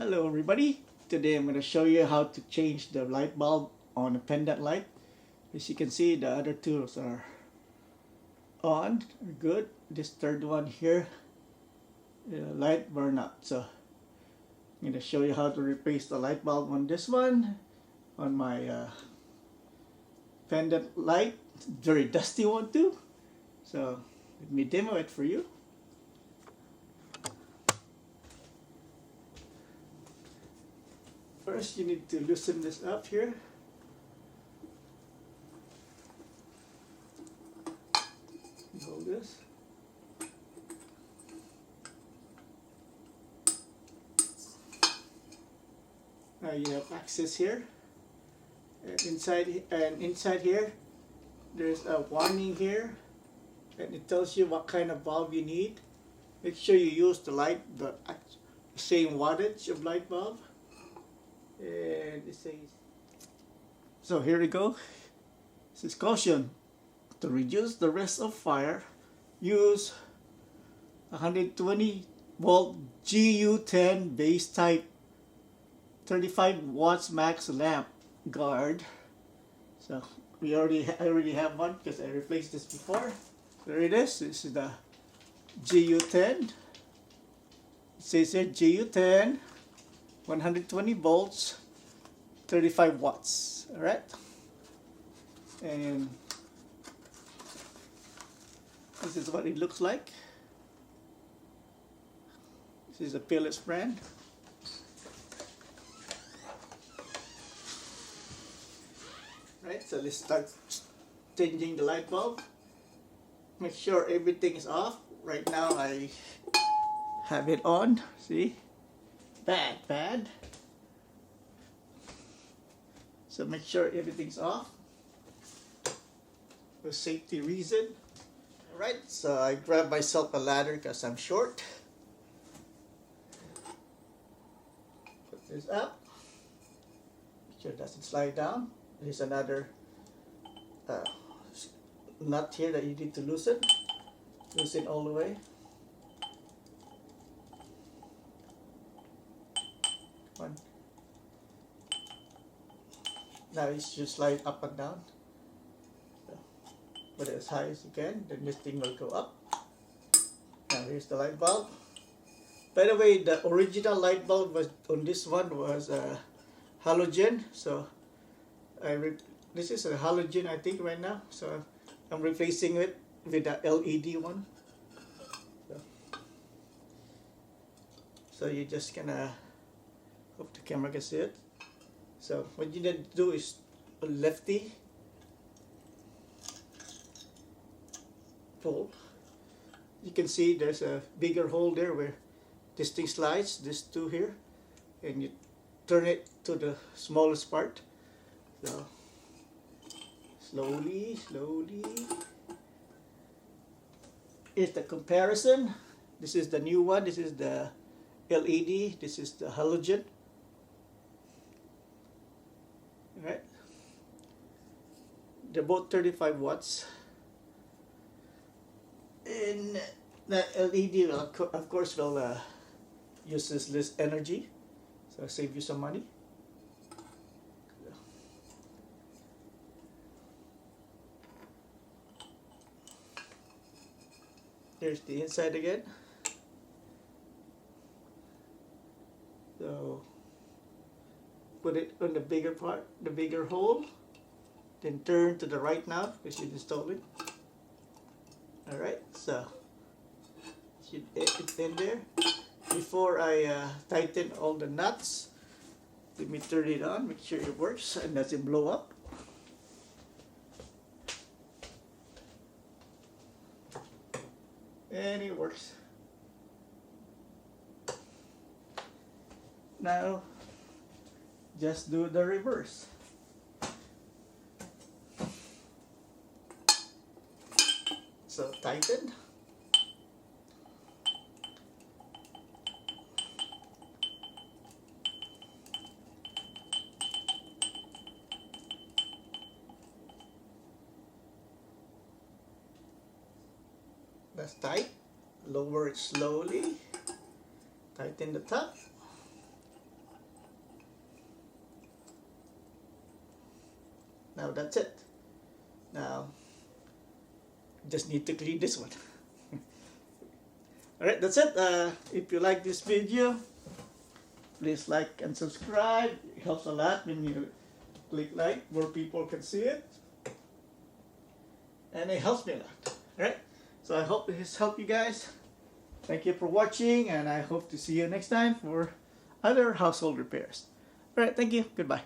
Hello everybody, today I'm going to show you how to change the light bulb on a pendant light. As you can see, the other tools are on, good. This third one here, light burn out. So I'm going to show you how to replace the light bulb on this one, on my pendant light. Very dusty one too. So let me demo it for you. First, you need to loosen this up here. Hold this. Now you have access here. And inside here, there's a warning here, and it tells you what kind of bulb you need. Make sure you use the same wattage of light bulb. And it says, so here we go. This is caution. To reduce the risk of fire, use 120 volt GU10 base type 35 watts max lamp guard. So I already have one because I replaced this before. There it is. This is the GU10. It says here GU10 120 volts, 35 watts. All right, and this is what it looks like. This is a Philips brand. Right, so let's start changing the light bulb. Make sure everything is off. Right now I have it on. See? Bad. So make sure everything's off for safety reason. Alright, so I grabbed myself a ladder because I'm short. Put this up. Make sure it doesn't slide down. There's another nut here that you need to loosen. Loosen all the way. One. Now it should slide up and down. So, put it as high as you can, then this thing will go up. Now here's the light bulb. By the way, the original light bulb was on this one was halogen. So this is a halogen, I think, right now. So I'm replacing it with the LED one. So you're just gonna hope the camera can see it. So what you need to do is a lefty pull. You can see there's a bigger hole there where this thing slides, this two here, and you turn it to the smallest part. So slowly. Here's the comparison. This is the new one. This is the LED. This is the halogen. Right? They're both 35 watts. And the LED will, of course, will uses less energy, so save you some money. Here's the inside again. So put it on the bigger part, the bigger hole, then turn to the right now because you installed it. Alright, so it's in there. Before I tighten all the nuts, let me turn it on, make sure it works and doesn't blow up. And it works. Now just do the reverse. So tighten. That's tight. Lower it slowly. Tighten the top. Now that's it. Now just need to clean this one. Alright, that's it. If you like this video, please like and subscribe. It helps a lot when you click like, more people can see it. And it helps me a lot. Alright, so I hope this helped you guys. Thank you for watching, and I hope to see you next time for other household repairs. Alright, thank you. Goodbye.